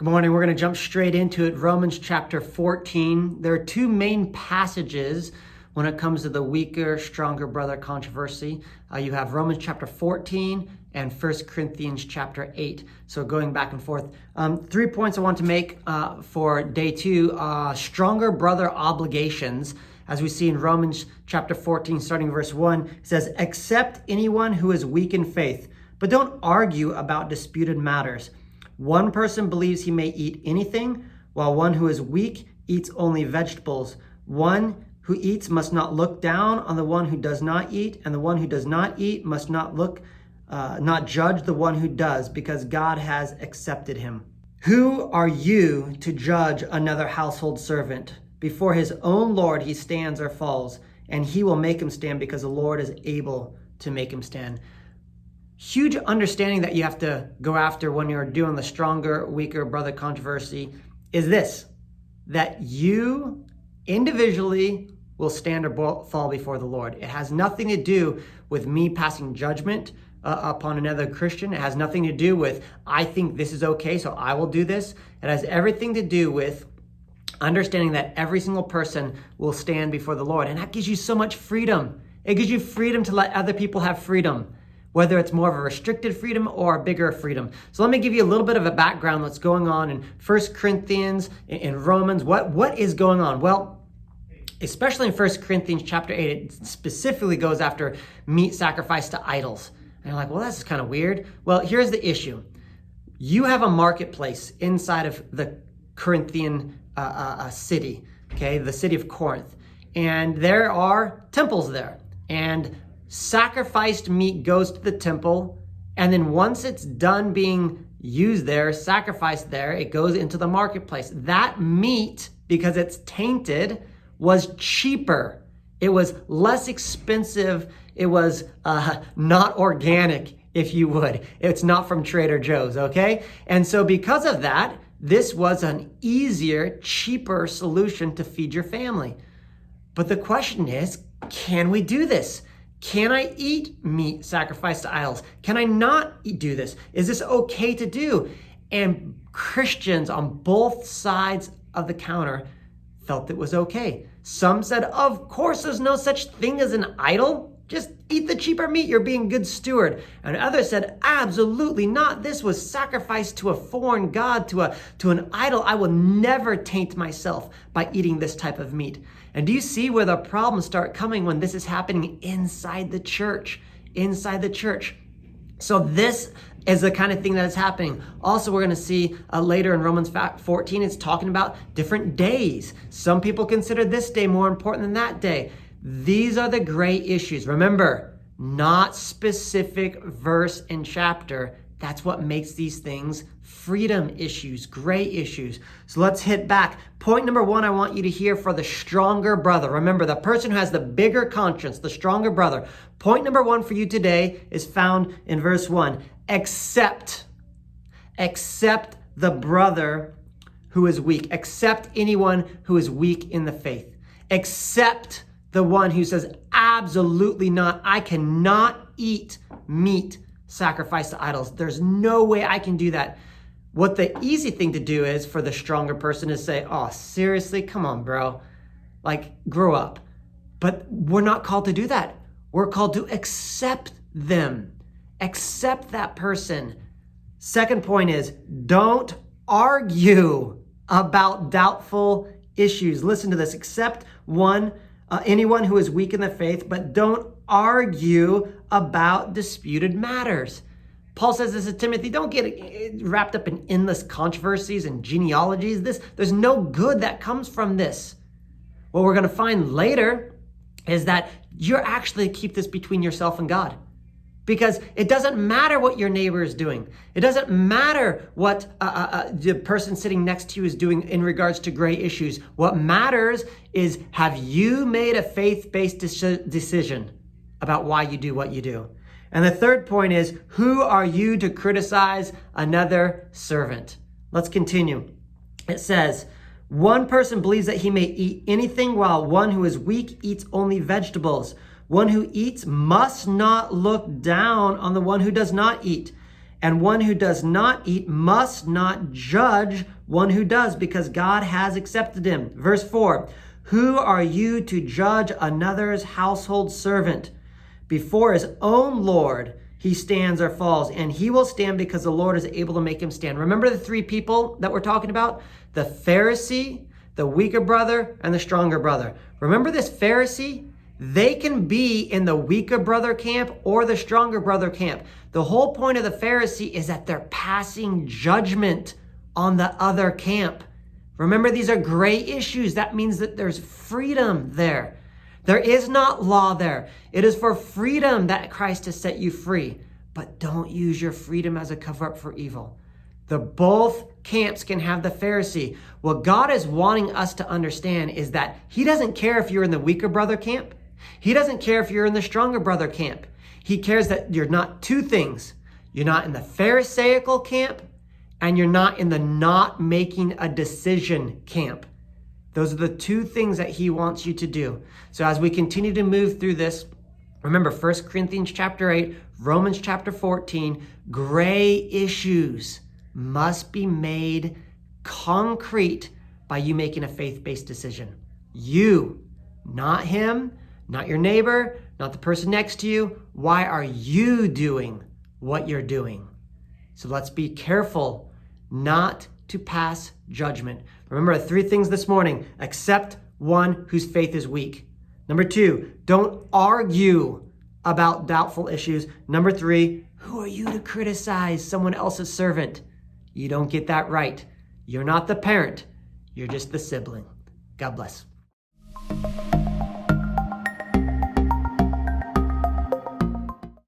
Good morning. We're going to jump straight into it. Romans chapter 14. There are two main passages when it comes to the weaker, stronger brother controversy. You have Romans chapter 14 and 1 Corinthians chapter 8. So going back and forth. 3 points I want to make for day two. Stronger brother obligations. As we see in Romans chapter 14, starting verse 1, it says, "Accept anyone who is weak in faith, but don't argue about disputed matters. One person believes he may eat anything, while one who is weak eats only vegetables. One who eats must not look down on the one who does not eat, and the one who does not eat must not judge the one who does, because God has accepted him. Who are you to judge another household servant? Before his own Lord he stands or falls, and he will make him stand, because the Lord is able to make him stand." Huge understanding that you have to go after when you're doing the stronger, weaker brother controversy is this: that you individually will stand or fall before the Lord. It has nothing to do with me passing judgment upon another Christian. It has nothing to do with, I think this is okay, so I will do this. It has everything to do with understanding that every single person will stand before the Lord. And that gives you so much freedom. It gives you freedom to let other people have freedom, whether it's more of a restricted freedom or a bigger freedom. So let me give you a little bit of a background what's going on in 1 Corinthians, in Romans. What is going on? Well, especially in 1 Corinthians chapter 8, it specifically goes after meat sacrificed to idols. And you're like, well, that's kind of weird. Well, here's the issue. You have a marketplace inside of the Corinthian city, okay, the city of Corinth. And there are temples there. And sacrificed meat goes to the temple, and then once it's done being used there, sacrificed there, it goes into the marketplace. That meat, because it's tainted, was cheaper. It was less expensive. It was not organic, if you would. It's not from Trader Joe's, okay? And so because of that, this was an easier, cheaper solution to feed your family. But the question is, can we do this? Can I eat meat sacrificed to idols? Can I not do this? Is this okay to do? And Christians on both sides of the counter felt it was okay. Some said, of course, there's no such thing as an idol. Just eat the cheaper meat. You're being a good steward. And others said, absolutely not. This was sacrificed to a foreign god, to an idol. I will never taint myself by eating this type of meat. And do you see where the problems start coming when this is happening inside the church? Inside the church. So this is the kind of thing that is happening. Also, we're going to see later in Romans 14, it's talking about different days. Some people consider this day more important than that day. These are the gray issues. Remember, not specific verse and chapter. That's what makes these things freedom issues, gray issues. So let's hit back. Point number one, I want you to hear for the stronger brother. Remember, the person who has the bigger conscience, the stronger brother. Point number one for you today is found in verse 1. Accept the brother who is weak. Accept anyone who is weak in the faith. Accept the one who says, absolutely not. I cannot eat meat sacrificed to idols. There's no way I can do that. What the easy thing to do is for the stronger person is say, oh, seriously? Come on, bro. Like, grow up. But we're not called to do that. We're called to accept them. Accept that person. Second point is, don't argue about doubtful issues. Listen to this. Accept anyone who is weak in the faith, but don't argue about disputed matters. Paul says this to Timothy, don't get wrapped up in endless controversies and genealogies. There's no good that comes from this. What we're going to find later is that you're actually keep this between yourself and God. Because it doesn't matter what your neighbor is doing. It doesn't matter what the person sitting next to you is doing in regards to gray issues. What matters is, have you made a faith-based decision about why you do what you do? And the third point is, who are you to criticize another servant? Let's continue. It says, one person believes that he may eat anything, while one who is weak eats only vegetables. One who eats must not look down on the one who does not eat, And one who does not eat must not judge one who does, because God has accepted him. Verse 4, who are you to judge another's household servant? Before his own Lord he stands or falls, and he will stand because the Lord is able to make him stand. Remember the three people that we're talking about? The Pharisee, the weaker brother, and the stronger brother. Remember this Pharisee? They can be in the weaker brother camp or the stronger brother camp. The whole point of the Pharisee is that they're passing judgment on the other camp. Remember, these are gray issues. That means that there's freedom there. There is not law there. It is for freedom that Christ has set you free. But don't use your freedom as a cover-up for evil. The both camps can have the Pharisee. What God is wanting us to understand is that he doesn't care if you're in the weaker brother camp. He doesn't care if you're in the stronger brother camp. He cares that you're not two things. You're not in the Pharisaical camp, and you're not in the not making a decision camp. Those are the two things that he wants you to do. So as we continue to move through this, remember 1 Corinthians chapter 8, Romans chapter 14, gray issues must be made concrete by you making a faith-based decision. You, not him, not your neighbor, not the person next to you. Why are you doing what you're doing? So let's be careful not to pass judgment. Remember the three things this morning. Accept one whose faith is weak. Number 2, don't argue about doubtful issues. Number 3, who are you to criticize someone else's servant? You don't get that right. You're not the parent. You're just the sibling. God bless.